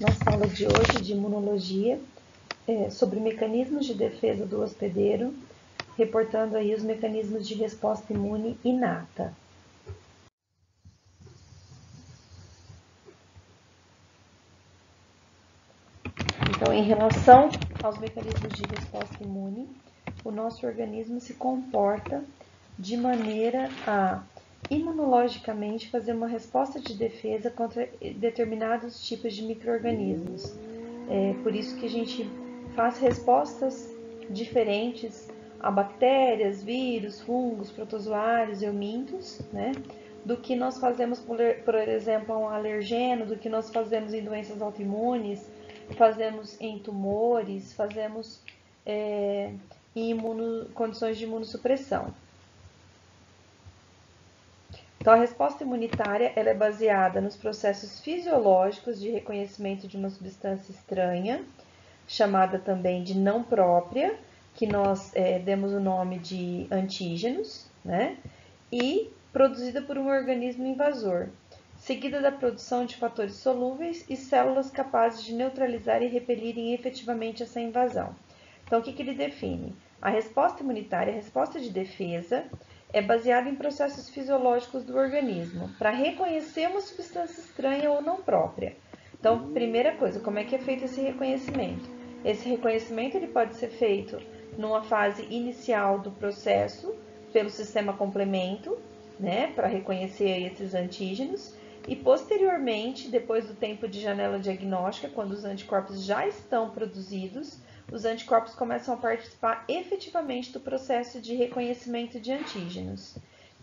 nossa aula de hoje de imunologia sobre mecanismos de defesa do hospedeiro, reportando aí os mecanismos de resposta imune inata. Então, em relação aos mecanismos de resposta imune, o nosso organismo se comporta de maneira a imunologicamente fazer uma resposta de defesa contra determinados tipos de micro-organismos. Por isso que a gente faz respostas diferentes a bactérias, vírus, fungos, protozoários, eumintos, né? Do que nós fazemos, por exemplo, a um alergeno, do que nós fazemos em doenças autoimunes, fazemos em tumores, fazemos em condições de imunossupressão. Então, a resposta imunitária ela é baseada nos processos fisiológicos de reconhecimento de uma substância estranha, chamada também de não própria, que nós demos o nome de antígenos, né? E produzida por um organismo invasor, seguida da produção de fatores solúveis e células capazes de neutralizar e repelirem efetivamente essa invasão. Então, o que ele define? A resposta imunitária, a resposta de defesa, é baseada em processos fisiológicos do organismo, para reconhecer uma substância estranha ou não própria. Então, primeira coisa, como é que é feito esse reconhecimento? Esse reconhecimento ele pode ser feito numa fase inicial do processo, pelo sistema complemento, né, para reconhecer esses antígenos, e posteriormente, depois do tempo de janela diagnóstica, quando os anticorpos já estão produzidos, os anticorpos começam a participar efetivamente do processo de reconhecimento de antígenos,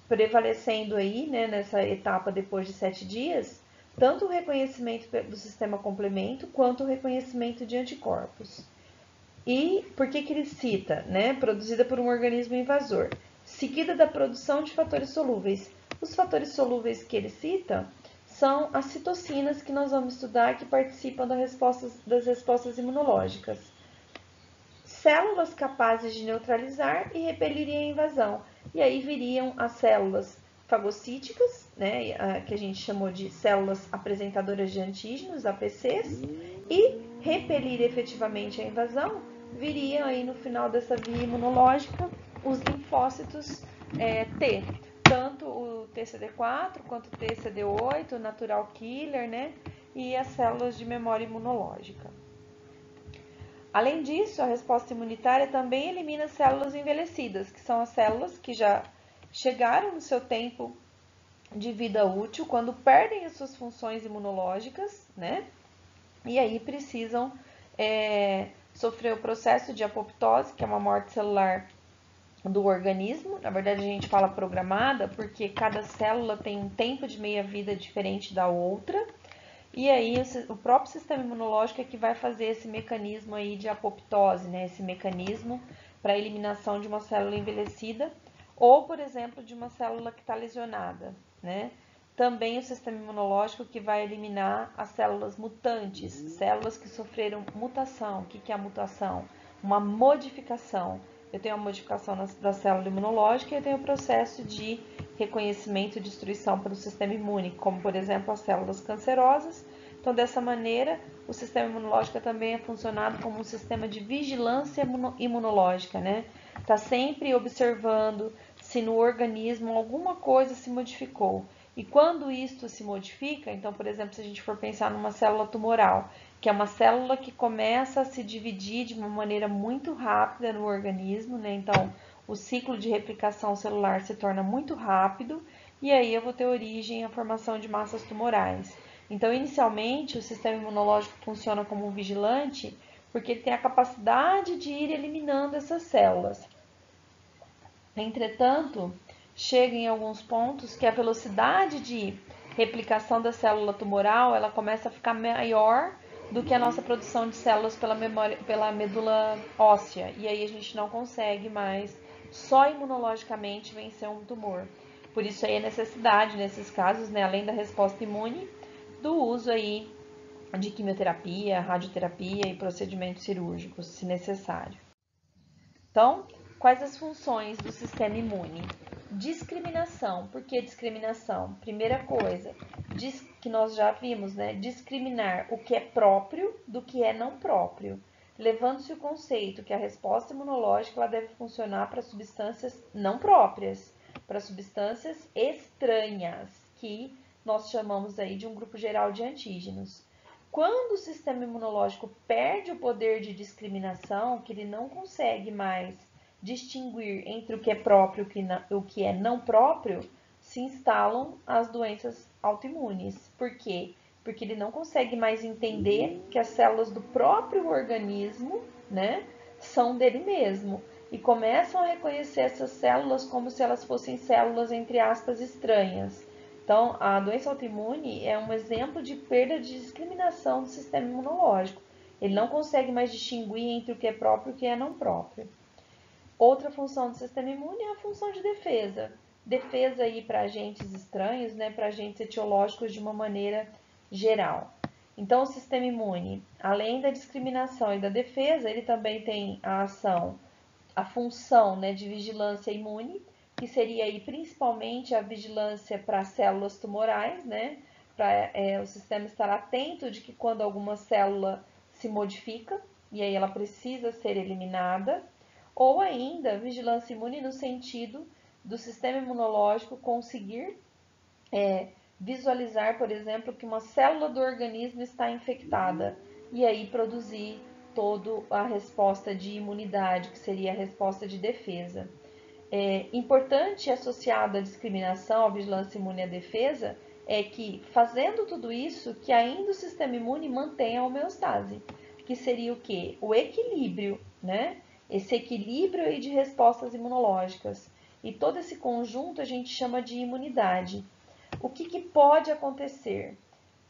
prevalecendo aí, né, nessa etapa depois de 7 dias, tanto o reconhecimento do sistema complemento, quanto o reconhecimento de anticorpos. E por que ele cita, né, produzida por um organismo invasor, seguida da produção de fatores solúveis. Os fatores solúveis que ele cita são as citocinas que nós vamos estudar que participam das respostas imunológicas. Células capazes de neutralizar e repelirem a invasão. E aí viriam as células fagocíticas, né, que a gente chamou de células apresentadoras de antígenos, APCs, e repelir efetivamente a invasão, viriam aí no final dessa via imunológica os linfócitos T, tanto o TCD4 quanto o TCD8, o natural killer, né, e as células de memória imunológica. Além disso, a resposta imunitária também elimina células envelhecidas, que são as células que já chegaram no seu tempo de vida útil, quando perdem as suas funções imunológicas, né? E aí precisam sofrer o processo de apoptose, que é uma morte celular do organismo. Na verdade, a gente fala programada, porque cada célula tem um tempo de meia-vida diferente da outra. E aí o próprio sistema imunológico é que vai fazer esse mecanismo aí de apoptose, né? Esse mecanismo para a eliminação de uma célula envelhecida ou, por exemplo, de uma célula que está lesionada, né? Também o sistema imunológico que vai eliminar as células mutantes, células que sofreram mutação. O que é a mutação? Uma modificação. Eu tenho a modificação da célula imunológica e eu tenho o processo de reconhecimento e destruição pelo sistema imune, como, por exemplo, as células cancerosas. Então, dessa maneira, o sistema imunológico também é funcionado como um sistema de vigilância imunológica, né? Está sempre observando se no organismo alguma coisa se modificou. E quando isto se modifica, então, por exemplo, se a gente for pensar numa célula tumoral, que é uma célula que começa a se dividir de uma maneira muito rápida no organismo, né? Então, o ciclo de replicação celular se torna muito rápido e aí eu vou ter origem à formação de massas tumorais. Então, inicialmente, o sistema imunológico funciona como um vigilante porque ele tem a capacidade de ir eliminando essas células. Entretanto, chega em alguns pontos que a velocidade de replicação da célula tumoral ela começa a ficar maior do que a nossa produção de células pela medula óssea. E aí a gente não consegue mais, só imunologicamente, vencer um tumor. Por isso aí a necessidade, nesses casos, né, além da resposta imune, do uso aí de quimioterapia, radioterapia e procedimentos cirúrgicos, se necessário. Então, quais as funções do sistema imune? Discriminação. Por que discriminação? Primeira coisa, que nós já vimos, né? Discriminar o que é próprio do que é não próprio, levando-se o conceito que a resposta imunológica ela deve funcionar para substâncias não próprias, para substâncias estranhas, que nós chamamos aí de um grupo geral de antígenos. Quando o sistema imunológico perde o poder de discriminação, que ele não consegue mais distinguir entre o que é próprio e o que é não próprio, se instalam as doenças autoimunes. Por quê? Porque ele não consegue mais entender que as células do próprio organismo, né, são dele mesmo. E começam a reconhecer essas células como se elas fossem células, entre aspas, estranhas. Então, a doença autoimune é um exemplo de perda de discriminação do sistema imunológico. Ele não consegue mais distinguir entre o que é próprio e o que é não próprio. Outra função do sistema imune é a função de defesa. Defesa aí para agentes estranhos, né, para agentes etiológicos de uma maneira geral. Então, o sistema imune, além da discriminação e da defesa, ele também tem a ação, a função, né, de vigilância imune, que seria aí principalmente a vigilância para células tumorais, né, para o sistema estar atento de que quando alguma célula se modifica, e aí ela precisa ser eliminada, ou ainda vigilância imune no sentido do sistema imunológico conseguir visualizar, por exemplo, que uma célula do organismo está infectada e aí produzir toda a resposta de imunidade, que seria a resposta de defesa. Importante associado à discriminação, à vigilância imune e à defesa, é que fazendo tudo isso, que ainda o sistema imune mantenha a homeostase, que seria o quê? O equilíbrio, né? Esse equilíbrio aí de respostas imunológicas. E todo esse conjunto a gente chama de imunidade. O que pode acontecer?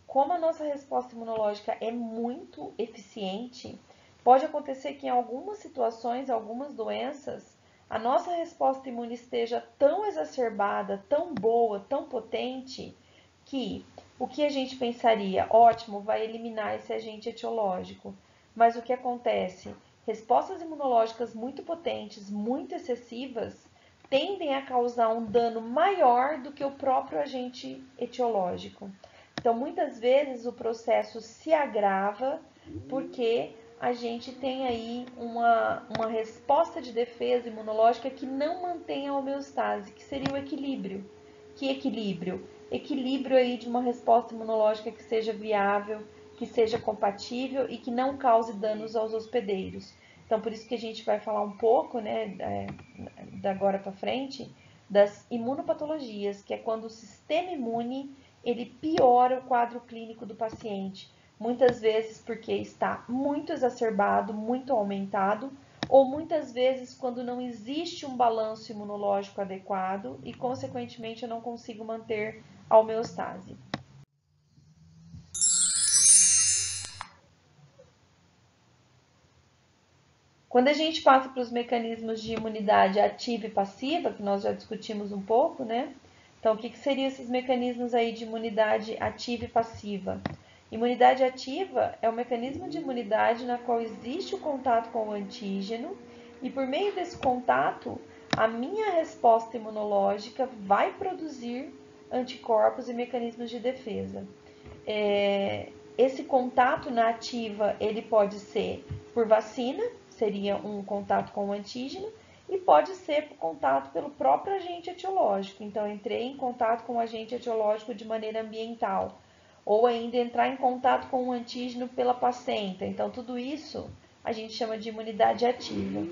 Como a nossa resposta imunológica é muito eficiente, pode acontecer que em algumas situações, algumas doenças, a nossa resposta imune esteja tão exacerbada, tão boa, tão potente, que o que a gente pensaria, ótimo, vai eliminar esse agente etiológico. Mas o que acontece? Respostas imunológicas muito potentes, muito excessivas, tendem a causar um dano maior do que o próprio agente etiológico. Então, muitas vezes o processo se agrava porque a gente tem aí uma resposta de defesa imunológica que não mantém a homeostase, que seria o equilíbrio. Que equilíbrio? Equilíbrio aí de uma resposta imunológica que seja viável, que seja compatível e que não cause danos aos hospedeiros. Então, por isso que a gente vai falar um pouco, né, da agora para frente, das imunopatologias, que é quando o sistema imune ele piora o quadro clínico do paciente, muitas vezes porque está muito exacerbado, muito aumentado, ou muitas vezes quando não existe um balanço imunológico adequado e, consequentemente, eu não consigo manter a homeostase. Quando a gente passa para os mecanismos de imunidade ativa e passiva, que nós já discutimos um pouco, né? Então, o que seriam esses mecanismos aí de imunidade ativa e passiva? Imunidade ativa é um mecanismo de imunidade na qual existe o contato com o antígeno e por meio desse contato, a minha resposta imunológica vai produzir anticorpos e mecanismos de defesa. Esse contato na ativa, ele pode ser por vacina, seria um contato com o antígeno, e pode ser por contato pelo próprio agente etiológico. Então, entrei em contato com o agente etiológico de maneira ambiental, ou ainda entrar em contato com o antígeno pela placenta. Então, tudo isso a gente chama de imunidade ativa.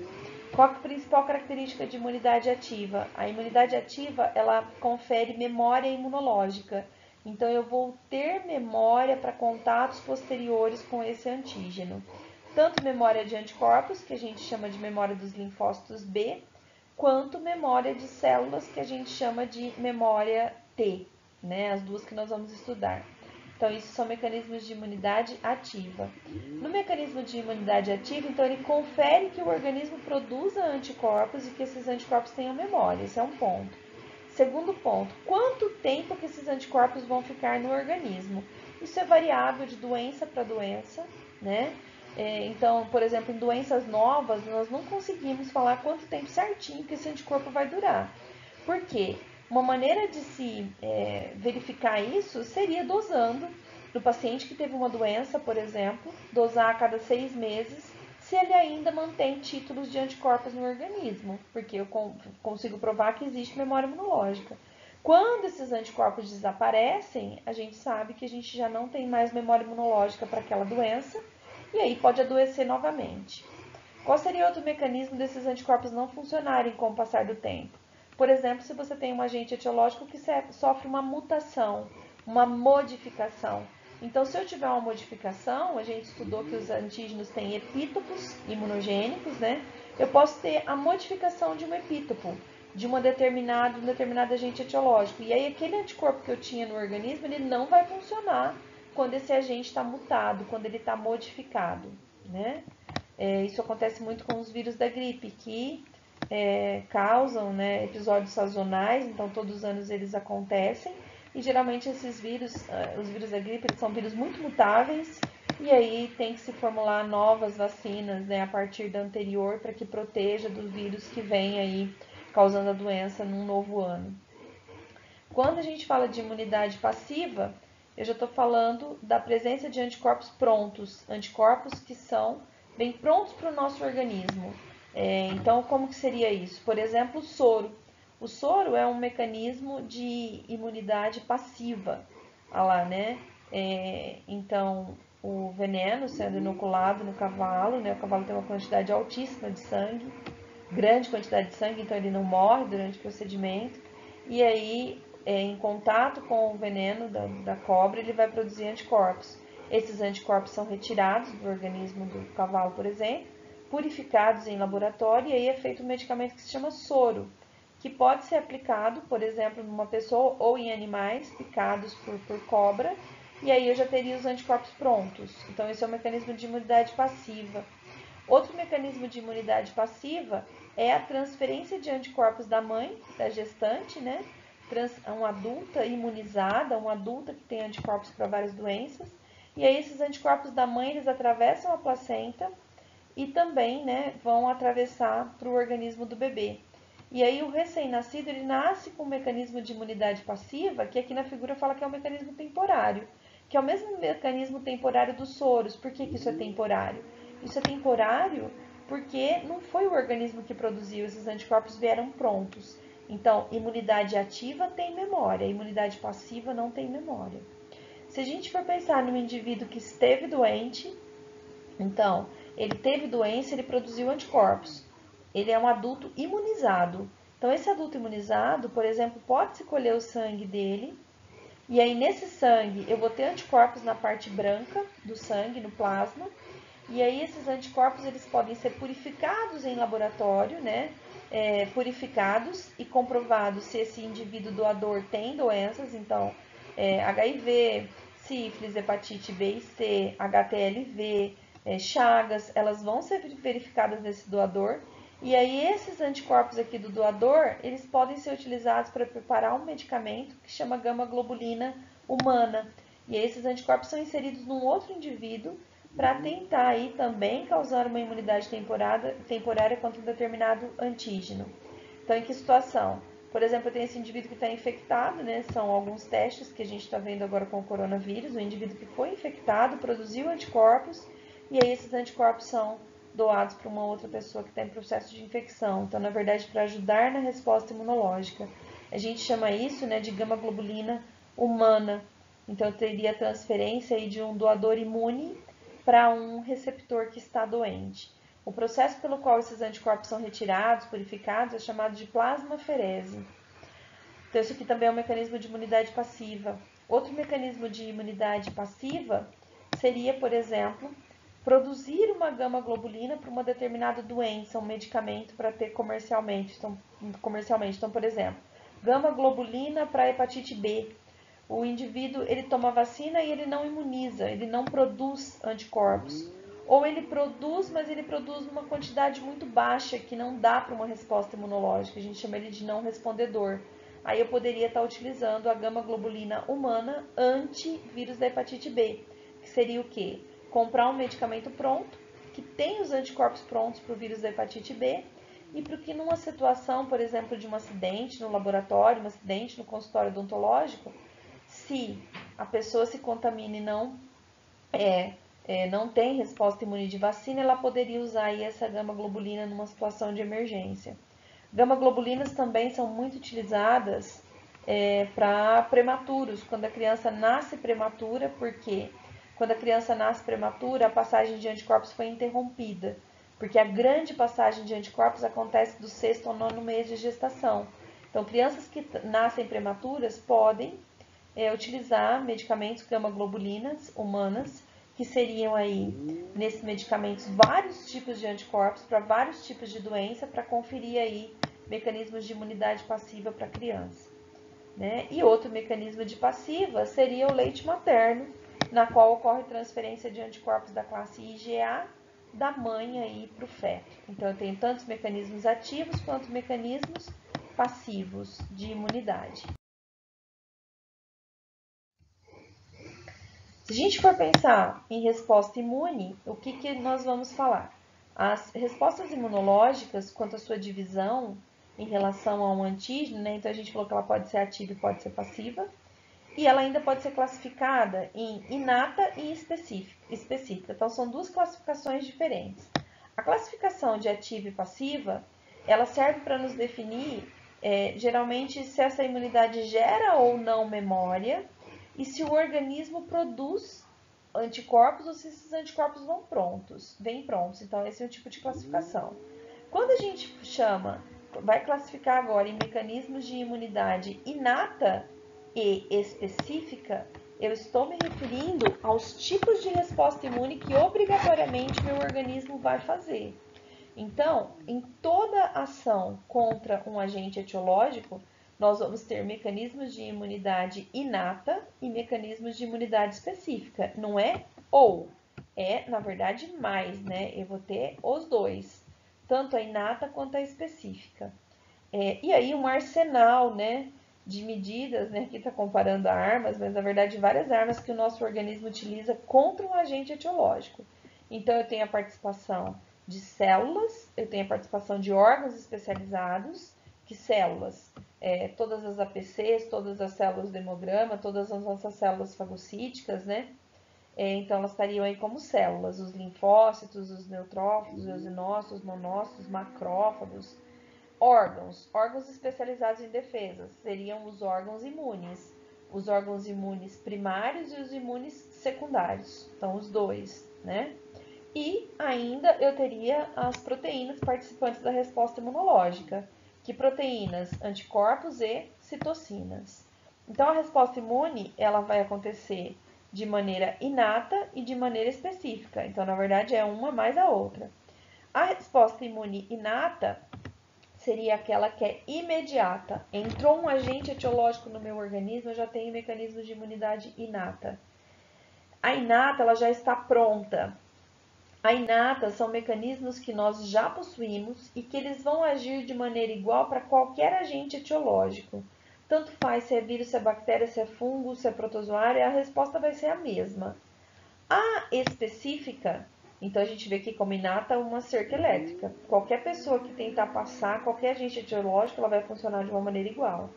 Qual é a principal característica de imunidade ativa? A imunidade ativa, ela confere memória imunológica. Então, eu vou ter memória para contatos posteriores com esse antígeno. Tanto memória de anticorpos, que a gente chama de memória dos linfócitos B, quanto memória de células, que a gente chama de memória T, né? As duas que nós vamos estudar. Então, isso são mecanismos de imunidade ativa. No mecanismo de imunidade ativa, então, ele confere que o organismo produza anticorpos e que esses anticorpos tenham memória. Esse é um ponto. Segundo ponto, quanto tempo que esses anticorpos vão ficar no organismo? Isso é variável de doença para doença, né? Então, por exemplo, em doenças novas, nós não conseguimos falar quanto tempo certinho que esse anticorpo vai durar. Por quê? Uma maneira de se verificar isso seria dosando no paciente que teve uma doença, por exemplo, dosar a cada 6 meses, se ele ainda mantém títulos de anticorpos no organismo, porque eu consigo provar que existe memória imunológica. Quando esses anticorpos desaparecem, a gente sabe que a gente já não tem mais memória imunológica para aquela doença e aí pode adoecer novamente. Qual seria outro mecanismo desses anticorpos não funcionarem com o passar do tempo? Por exemplo, se você tem um agente etiológico que sofre uma mutação, uma modificação. Então, se eu tiver uma modificação, a gente estudou que os antígenos têm epítopos imunogênicos, né? Eu posso ter a modificação de um epítopo, de um determinado agente etiológico. E aí, aquele anticorpo que eu tinha no organismo, ele não vai funcionar quando esse agente está mutado, quando ele está modificado, né? Isso acontece muito com os vírus da gripe, que causam, né, episódios sazonais, então todos os anos eles acontecem. E geralmente esses vírus, os vírus da gripe, eles são vírus muito mutáveis, e aí tem que se formular novas vacinas, né, a partir da anterior, para que proteja do vírus que vem aí causando a doença num novo ano. Quando a gente fala de imunidade passiva, eu já estou falando da presença de anticorpos prontos, anticorpos que são bem prontos para o nosso organismo. Então, como que seria isso? Por exemplo, o soro. O soro é um mecanismo de imunidade passiva. Olha lá, né? Então, o veneno sendo inoculado no cavalo, né? O cavalo tem uma quantidade altíssima de sangue, grande quantidade de sangue, então ele não morre durante o procedimento. E aí, em contato com o veneno da cobra, ele vai produzir anticorpos. Esses anticorpos são retirados do organismo do cavalo, por exemplo, purificados em laboratório, e aí é feito um medicamento que se chama soro, que pode ser aplicado, por exemplo, numa pessoa ou em animais picados por cobra, e aí eu já teria os anticorpos prontos. Então, esse é o mecanismo de imunidade passiva. Outro mecanismo de imunidade passiva é a transferência de anticorpos da mãe, da gestante, né? Uma adulta imunizada, uma adulta que tem anticorpos para várias doenças. E aí esses anticorpos da mãe, eles atravessam a placenta e também, né, vão atravessar para o organismo do bebê. E aí o recém-nascido, ele nasce com um mecanismo de imunidade passiva, que aqui na figura fala que é um mecanismo temporário, que é o mesmo mecanismo temporário dos soros. Por que isso é temporário? Isso é temporário porque não foi o organismo que produziu, esses anticorpos vieram prontos. Então, imunidade ativa tem memória, imunidade passiva não tem memória. Se a gente for pensar no indivíduo que esteve doente, então, ele teve doença, ele produziu anticorpos. Ele é um adulto imunizado. Então, esse adulto imunizado, por exemplo, pode-se colher o sangue dele, e aí nesse sangue eu vou ter anticorpos na parte branca do sangue, no plasma, e aí esses anticorpos eles podem ser purificados em laboratório, né? Purificados e comprovados se esse indivíduo doador tem doenças, então HIV, sífilis, hepatite B e C, HTLV, chagas, elas vão ser verificadas nesse doador. E aí esses anticorpos aqui do doador, eles podem ser utilizados para preparar um medicamento que chama gama-globulina humana. E aí esses anticorpos são inseridos num outro indivíduo para tentar aí também causar uma imunidade temporária contra um determinado antígeno. Então, em que situação? Por exemplo, eu tenho esse indivíduo que está infectado, né? São alguns testes que a gente está vendo agora com o coronavírus. O indivíduo que foi infectado produziu anticorpos e aí esses anticorpos são doados para uma outra pessoa que está em processo de infecção. Então, na verdade, para ajudar na resposta imunológica. A gente chama isso, né, de gama-globulina humana. Então, teria a transferência aí de um doador imune para um receptor que está doente. O processo pelo qual esses anticorpos são retirados, purificados, é chamado de plasmaferese. Então, isso aqui também é um mecanismo de imunidade passiva. Outro mecanismo de imunidade passiva seria, por exemplo, produzir uma gama-globulina para uma determinada doença, um medicamento para ter comercialmente. Então, por exemplo, gama-globulina para hepatite B. O indivíduo, ele toma vacina e ele não imuniza, ele não produz anticorpos. Ou ele produz, mas ele produz numa quantidade muito baixa, que não dá para uma resposta imunológica. A gente chama ele de não respondedor. Aí eu poderia estar utilizando a gama-globulina humana antivírus da hepatite B, que seria o quê? Comprar um medicamento pronto, que tem os anticorpos prontos para o vírus da hepatite B, e para que numa situação, por exemplo, de um acidente no laboratório, um acidente no consultório odontológico, se a pessoa se contamina e não tem resposta imune de vacina, ela poderia usar aí essa gama-globulina numa situação de emergência. Gama-globulinas também são muito utilizadas para prematuros, quando a criança nasce prematura, porque quando a criança nasce prematura, a passagem de anticorpos foi interrompida, porque a grande passagem de anticorpos acontece do 6º ao 9º mês de gestação. Então, crianças que nascem prematuras podem utilizar medicamentos gama-globulinas humanas, que seriam aí, nesses medicamentos, vários tipos de anticorpos para vários tipos de doença, para conferir aí mecanismos de imunidade passiva para a criança. Né? E outro mecanismo de passiva seria o leite materno, na qual ocorre transferência de anticorpos da classe IgA da mãe aí para o feto. Então, eu tenho tantos mecanismos ativos quanto mecanismos passivos de imunidade. Se a gente for pensar em resposta imune, o que nós vamos falar? As respostas imunológicas, quanto à sua divisão em relação a um antígeno, né? Então a gente falou que ela pode ser ativa e pode ser passiva, e ela ainda pode ser classificada em inata e específica. Então são duas classificações diferentes. A classificação de ativa e passiva, ela serve para nos definir, geralmente, se essa imunidade gera ou não memória, e se o organismo produz anticorpos ou se esses anticorpos vêm prontos. Então, esse é o tipo de classificação. Quando a gente vai classificar agora em mecanismos de imunidade inata e específica, eu estou me referindo aos tipos de resposta imune que obrigatoriamente meu organismo vai fazer. Então, em toda ação contra um agente etiológico, nós vamos ter mecanismos de imunidade inata e mecanismos de imunidade específica. Não é ou, é, na verdade, mais, né? Eu vou ter os dois, tanto a inata quanto a específica. E aí, um arsenal, né, de medidas, né? Aqui está comparando armas, mas na verdade, várias armas que o nosso organismo utiliza contra um agente etiológico. Então, eu tenho a participação de células, eu tenho a participação de órgãos especializados, que células, todas as APCs, todas as células do hemograma, todas as nossas células fagocíticas, né? Então, elas estariam aí como células, os linfócitos, os neutrófilos, os eosinócitos, os monócitos, macrófagos. Órgãos especializados em defesa, seriam os órgãos imunes primários e os imunes secundários, então os dois, né? E ainda eu teria as proteínas participantes da resposta imunológica, que proteínas, anticorpos e citocinas. Então, a resposta imune, ela vai acontecer de maneira inata e de maneira específica. Então, na verdade, é uma mais a outra. A resposta imune inata seria aquela que é imediata. Entrou um agente etiológico no meu organismo, eu já tenho mecanismos de imunidade inata. A inata, ela já está pronta. A inata são mecanismos que nós já possuímos e que eles vão agir de maneira igual para qualquer agente etiológico. Tanto faz se é vírus, se é bactéria, se é fungo, se é protozoário, a resposta vai ser a mesma. A específica, então a gente vê aqui como inata uma cerca elétrica. Qualquer pessoa que tentar passar qualquer agente etiológico, ela vai funcionar de uma maneira igual.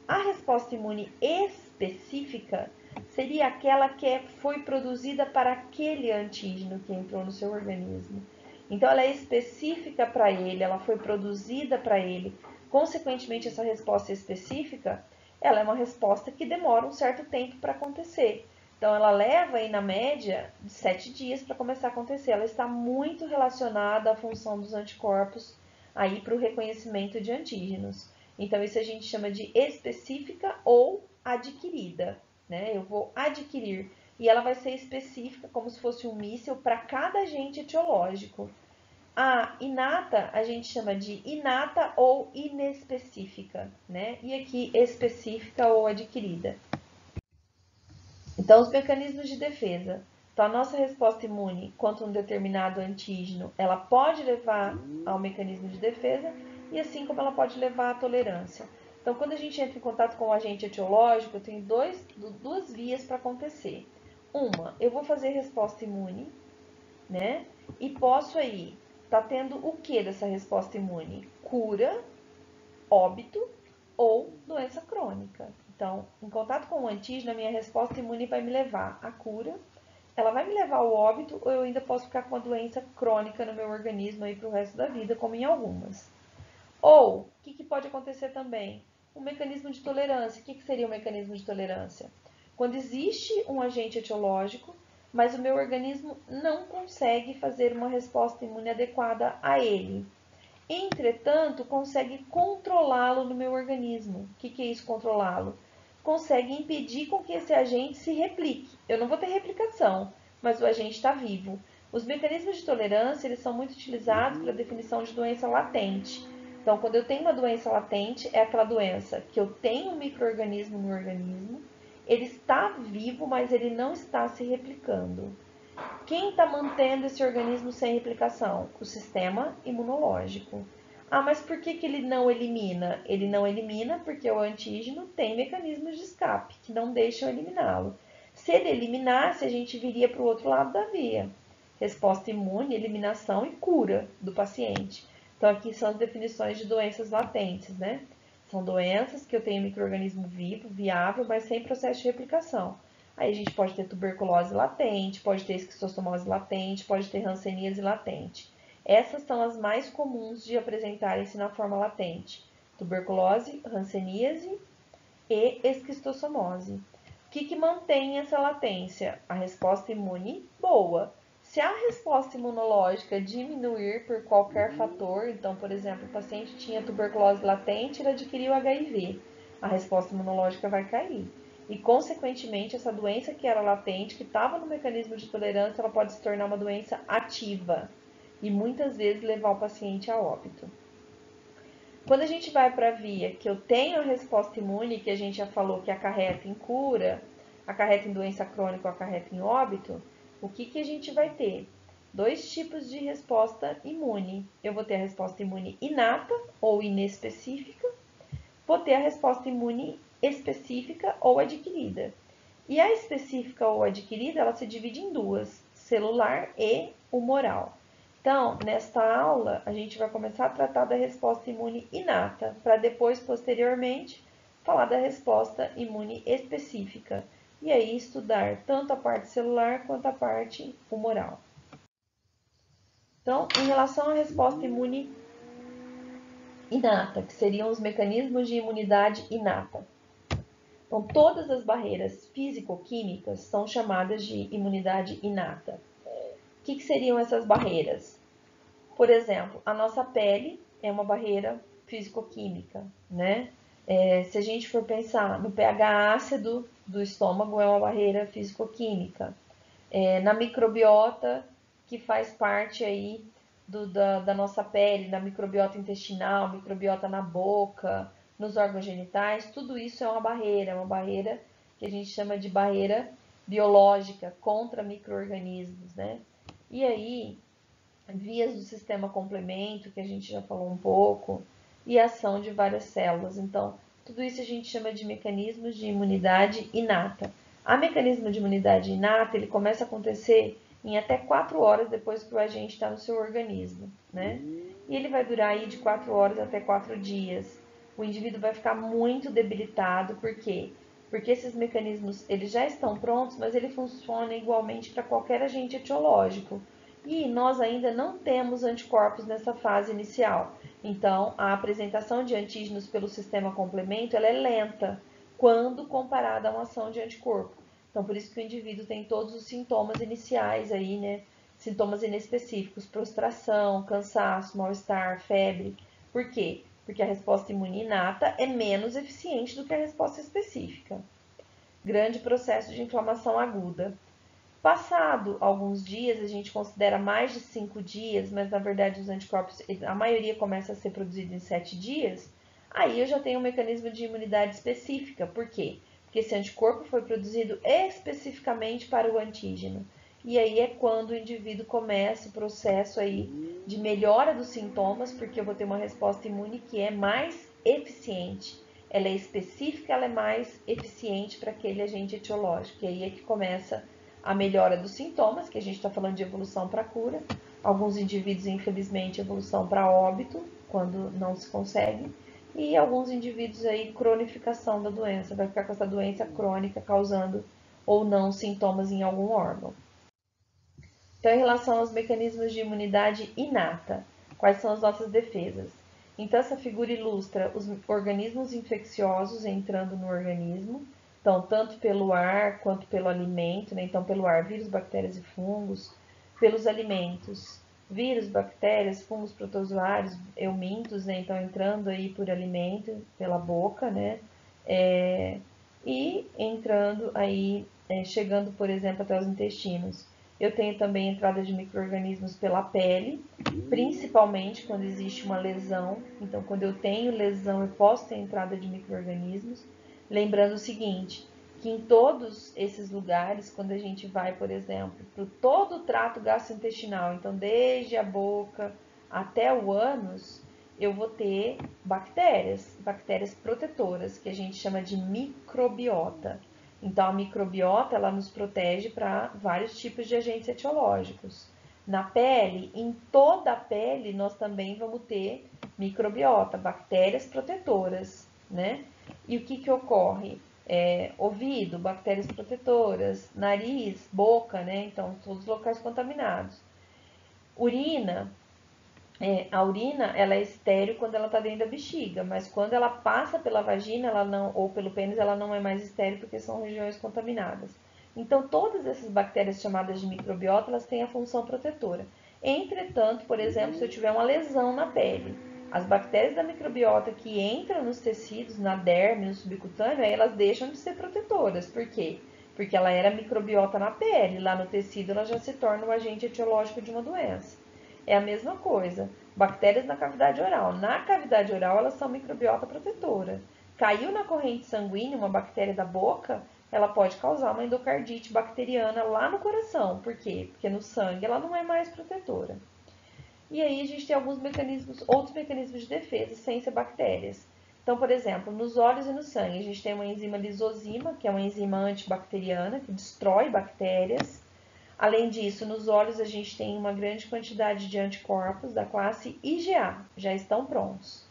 A resposta imune específica seria aquela que foi produzida para aquele antígeno que entrou no seu organismo. Então, ela é específica para ele, ela foi produzida para ele. Consequentemente, essa resposta específica, ela é uma resposta que demora um certo tempo para acontecer. Então, ela leva aí, na média, de 7 dias para começar a acontecer. Ela está muito relacionada à função dos anticorpos aí para o reconhecimento de antígenos. Então, isso a gente chama de específica ou adquirida, né? Eu vou adquirir. E ela vai ser específica, como se fosse um míssil, para cada agente etiológico. A inata, a gente chama de inata ou inespecífica, né? E aqui, específica ou adquirida. Então, os mecanismos de defesa. Então, a nossa resposta imune contra um determinado antígeno, ela pode levar ao mecanismo de defesa, e assim como ela pode levar à tolerância. Então, quando a gente entra em contato com o agente etiológico, eu tenho duas vias para acontecer. Uma, eu vou fazer resposta imune, né? E posso aí tá tendo o que dessa resposta imune? Cura, óbito ou doença crônica. Então, em contato com o antígeno, a minha resposta imune vai me levar à cura, ela vai me levar ao óbito ou eu ainda posso ficar com uma doença crônica no meu organismo aí para o resto da vida, como em algumas. Ou, o que pode acontecer também? Um mecanismo de tolerância. O que seria um mecanismo de tolerância? Quando existe um agente etiológico, mas o meu organismo não consegue fazer uma resposta imune adequada a ele. Entretanto, consegue controlá-lo no meu organismo. O que é isso, controlá-lo? Consegue impedir com que esse agente se replique. Eu não vou ter replicação, mas o agente está vivo. Os mecanismos de tolerância eles são muito utilizados para a definição de doença latente. Então, quando eu tenho uma doença latente, é aquela doença que eu tenho um micro-organismo no organismo, ele está vivo, mas ele não está se replicando. Quem está mantendo esse organismo sem replicação? O sistema imunológico. Ah, mas por que ele não elimina? Ele não elimina porque o antígeno tem mecanismos de escape que não deixam eliminá-lo. Se ele eliminasse, a gente viria para o outro lado da via. Resposta imune, eliminação e cura do paciente. Então, aqui são as definições de doenças latentes, né? São doenças que eu tenho micro-organismo vivo, viável, mas sem processo de replicação. Aí a gente pode ter tuberculose latente, pode ter esquistossomose latente, pode ter hanseníase latente. Essas são as mais comuns de apresentarem-se na forma latente. Tuberculose, hanseníase e esquistossomose. O que mantém essa latência? A resposta imune boa. Se a resposta imunológica diminuir por qualquer fator, então, por exemplo, o paciente tinha tuberculose latente, ele adquiriu HIV, a resposta imunológica vai cair. E, consequentemente, essa doença que era latente, que estava no mecanismo de tolerância, ela pode se tornar uma doença ativa e muitas vezes levar o paciente a óbito. Quando a gente vai para a via que eu tenho a resposta imune, que a gente já falou que acarreta em cura, acarreta em doença crônica ou acarreta em óbito, o que a gente vai ter? Dois tipos de resposta imune. Eu vou ter a resposta imune inata ou inespecífica, vou ter a resposta imune específica ou adquirida. E a específica ou adquirida, ela se divide em duas, celular e humoral. Então, nesta aula, a gente vai começar a tratar da resposta imune inata, para depois, posteriormente, falar da resposta imune específica. E aí, estudar tanto a parte celular quanto a parte humoral. Então, em relação à resposta imune inata, que seriam os mecanismos de imunidade inata. Então, todas as barreiras físico-químicas são chamadas de imunidade inata. O que seriam essas barreiras? Por exemplo, a nossa pele é uma barreira físico-química, né? Se a gente for pensar no pH ácido do estômago, é uma barreira físico-química. Na microbiota, que faz parte aí da nossa pele, da microbiota intestinal, microbiota na boca, nos órgãos genitais, tudo isso é uma barreira que a gente chama de barreira biológica contra micro-organismos, né? E aí, vias do sistema complemento, que a gente já falou um pouco, e ação de várias células. Então, tudo isso a gente chama de mecanismos de imunidade inata. A mecanismo de imunidade inata, ele começa a acontecer em até 4 horas depois que o agente está no seu organismo, né? E ele vai durar aí de 4 horas até 4 dias. O indivíduo vai ficar muito debilitado, por quê? Porque esses mecanismos, eles já estão prontos, mas ele funciona igualmente para qualquer agente etiológico. E nós ainda não temos anticorpos nessa fase inicial. Então, a apresentação de antígenos pelo sistema complemento ela é lenta quando comparada a uma ação de anticorpo. Então, por isso que o indivíduo tem todos os sintomas iniciais aí, né? Sintomas inespecíficos, prostração, cansaço, mal-estar, febre. Por quê? Porque a resposta imune inata é menos eficiente do que a resposta específica. Grande processo de inflamação aguda. Passado alguns dias, a gente considera mais de 5 dias, mas na verdade os anticorpos, a maioria começa a ser produzido em 7 dias, aí eu já tenho um mecanismo de imunidade específica. Por quê? Porque esse anticorpo foi produzido especificamente para o antígeno. E aí é quando o indivíduo começa o processo aí de melhora dos sintomas, porque eu vou ter uma resposta imune que é mais eficiente. Ela é específica, ela é mais eficiente para aquele agente etiológico. E aí é que começa a melhora dos sintomas, que a gente está falando de evolução para cura. Alguns indivíduos, infelizmente, evolução para óbito, quando não se consegue. E alguns indivíduos aí, cronificação da doença, vai ficar com essa doença crônica causando ou não sintomas em algum órgão. Então, em relação aos mecanismos de imunidade inata, quais são as nossas defesas? Então, essa figura ilustra os organismos infecciosos entrando no organismo, então, tanto pelo ar quanto pelo alimento, né? Então, pelo ar, vírus, bactérias e fungos, pelos alimentos, vírus, bactérias, fungos, protozoários, eumintos, né? Então, entrando aí por alimento, pela boca, né? E entrando aí, chegando, por exemplo, até os intestinos. Eu tenho também entrada de micro-organismos pela pele, principalmente quando existe uma lesão. Então, quando eu tenho lesão, eu posso ter entrada de micro-organismos. Lembrando o seguinte, que em todos esses lugares, quando a gente vai, por exemplo, para todo o trato gastrointestinal, então desde a boca até o ânus, eu vou ter bactérias protetoras, que a gente chama de microbiota. Então, a microbiota, ela nos protege para vários tipos de agentes etiológicos. Na pele, em toda a pele, nós também vamos ter microbiota, bactérias protetoras, né? E o que ocorre? Ouvido, bactérias protetoras, nariz, boca, né? Então, todos os locais contaminados. Urina, a urina, ela é estéril quando ela está dentro da bexiga, mas quando ela passa pela vagina, ela não, ou pelo pênis, ela não é mais estéril porque são regiões contaminadas. Então, todas essas bactérias chamadas de microbiota, elas têm a função protetora. Entretanto, por exemplo, se eu tiver uma lesão na pele, as bactérias da microbiota que entram nos tecidos, na derme, no subcutâneo, aí elas deixam de ser protetoras. Por quê? Porque ela era microbiota na pele, lá no tecido ela já se torna um agente etiológico de uma doença. É a mesma coisa. Bactérias na cavidade oral. Na cavidade oral, elas são microbiota protetora. Caiu na corrente sanguínea uma bactéria da boca, ela pode causar uma endocardite bacteriana lá no coração. Por quê? Porque no sangue ela não é mais protetora. E aí a gente tem alguns mecanismos, outros mecanismos de defesa sem ser bactérias. Então, por exemplo, nos olhos e no sangue, a gente tem uma enzima lisozima, que é uma enzima antibacteriana, que destrói bactérias. Além disso, nos olhos a gente tem uma grande quantidade de anticorpos da classe IgA, já estão prontos.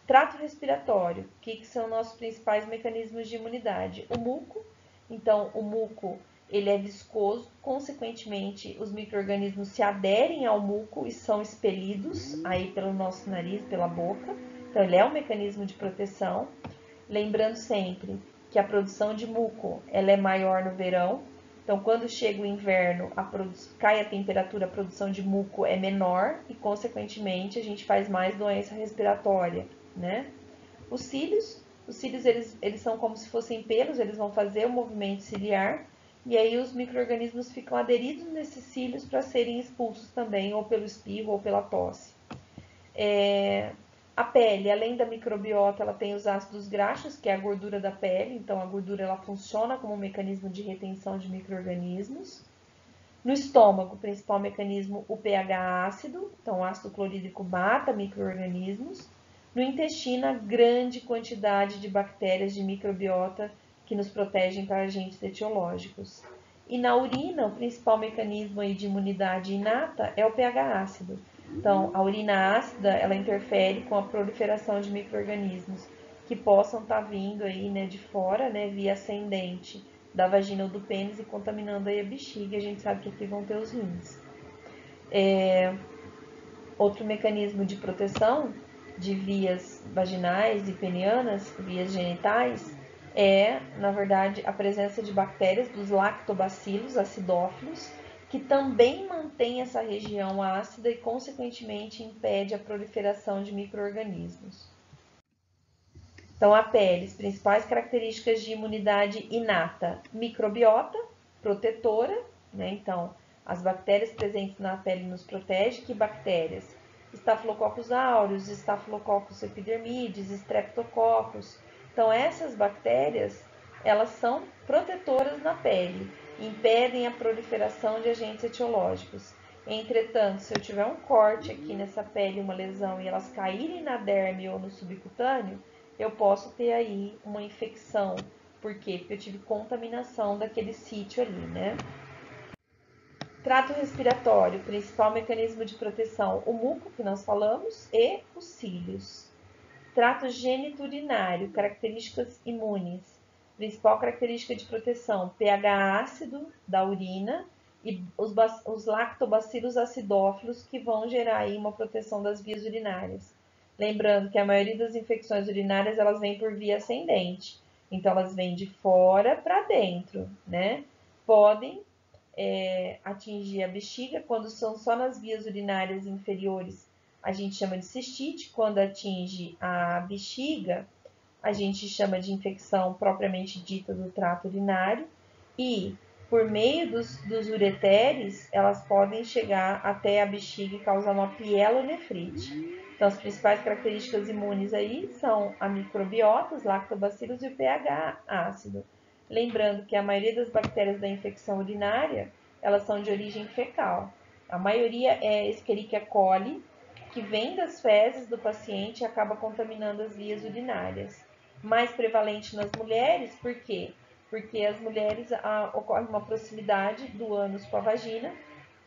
Trato respiratório, o que são nossos principais mecanismos de imunidade? O muco, então o muco ele é viscoso, consequentemente os micro-organismos se aderem ao muco e são expelidos aí pelo nosso nariz, pela boca, então ele é um mecanismo de proteção. Lembrando sempre que a produção de muco ela é maior no verão, então quando chega o inverno, cai a temperatura, a produção de muco é menor e consequentemente a gente faz mais doença respiratória, né? Os cílios eles são como se fossem pelos, eles vão fazer o movimento ciliar e aí os micro-organismos ficam aderidos nesses cílios para serem expulsos também, ou pelo espirro ou pela tosse. A pele, além da microbiota, ela tem os ácidos graxos, que é a gordura da pele, então a gordura ela funciona como um mecanismo de retenção de micro-organismos. No estômago, o principal mecanismo, o pH ácido, então o ácido clorídrico mata micro-organismos. No intestino, a grande quantidade de bactérias de microbiota que nos protegem para agentes etiológicos. E na urina, o principal mecanismo aí de imunidade inata é o pH ácido. Então, a urina ácida, ela interfere com a proliferação de micro-organismos que possam estar vindo aí, né, de fora, né, via ascendente da vagina ou do pênis e contaminando aí a bexiga. A gente sabe que aqui vão ter os rins. Outro mecanismo de proteção de vias vaginais e penianas, vias genitais, na verdade, a presença de bactérias dos lactobacilos acidófilos, que também mantém essa região ácida e, consequentemente, impede a proliferação de micro-organismos. Então, a pele, as principais características de imunidade inata: microbiota, protetora, né? Então, as bactérias presentes na pele nos protegem. Que bactérias? Staphylococcus aureus, Staphylococcus epidermidis, Streptococcus. Então, essas bactérias, elas são protetoras na pele, impedem a proliferação de agentes etiológicos. Entretanto, se eu tiver um corte aqui nessa pele, uma lesão, e elas caírem na derme ou no subcutâneo, eu posso ter aí uma infecção. Por quê? Porque eu tive contaminação daquele sítio ali, né? Trato respiratório, principal mecanismo de proteção, o muco, que nós falamos, e os cílios. Trato geniturinário, características imunes, principal característica de proteção, pH ácido da urina e os lactobacilos acidófilos, que vão gerar aí uma proteção das vias urinárias. Lembrando que a maioria das infecções urinárias, elas vêm por via ascendente, então elas vêm de fora para dentro, né? Podem atingir a bexiga, quando são só nas vias urinárias inferiores, a gente chama de cistite. Quando atinge a bexiga, a gente chama de infecção propriamente dita do trato urinário. E, por meio dos ureteres, elas podem chegar até a bexiga e causar uma pielonefrite. Então, as principais características imunes aí são a microbiota, os lactobacilos e o pH ácido. Lembrando que a maioria das bactérias da infecção urinária, elas são de origem fecal. A maioria é Escherichia coli, que vem das fezes do paciente e acaba contaminando as vias urinárias. Mais prevalente nas mulheres, por quê? Porque as mulheres ocorre uma proximidade do ânus com a vagina,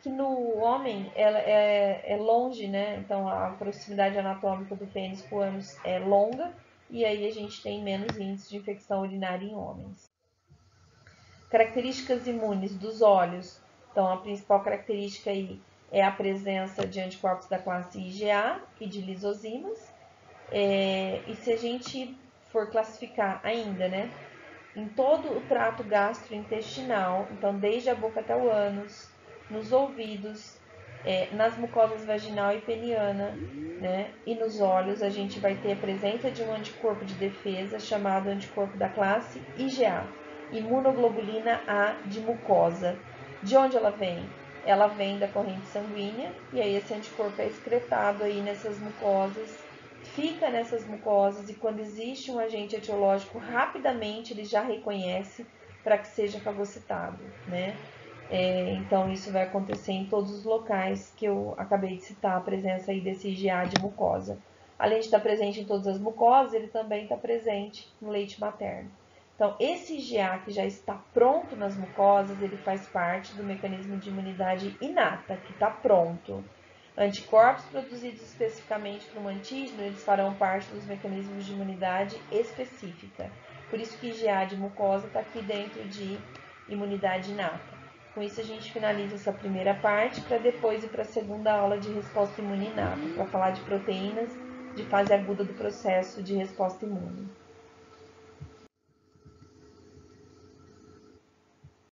que no homem ela é longe, né? Então a proximidade anatômica do pênis com o ânus é longa, e aí a gente tem menos índice de infecção urinária em homens. Características imunes dos olhos. Então, a principal característica aí é a presença de anticorpos da classe IgA e de lisozimas. E se a gente for classificar ainda, né, em todo o trato gastrointestinal, então desde a boca até o ânus, nos ouvidos, nas mucosas vaginal e peniana, né, e nos olhos, a gente vai ter a presença de um anticorpo de defesa chamado anticorpo da classe IgA, imunoglobulina A de mucosa. De onde ela vem? Ela vem da corrente sanguínea, e aí esse anticorpo é excretado aí nessas mucosas, fica nessas mucosas, e quando existe um agente etiológico, rapidamente ele já reconhece para que seja fagocitado, né? Então isso vai acontecer em todos os locais que eu acabei de citar, a presença aí desse IgA de mucosa. Além de estar presente em todas as mucosas, ele também está presente no leite materno. Então, esse IgA que já está pronto nas mucosas, ele faz parte do mecanismo de imunidade inata, que está pronto. Anticorpos produzidos especificamente para um antígeno, eles farão parte dos mecanismos de imunidade específica. Por isso que IgA de mucosa está aqui dentro de imunidade inata. Com isso, a gente finaliza essa primeira parte, para depois ir para a segunda aula de resposta imune inata, para falar de proteínas de fase aguda do processo de resposta imune.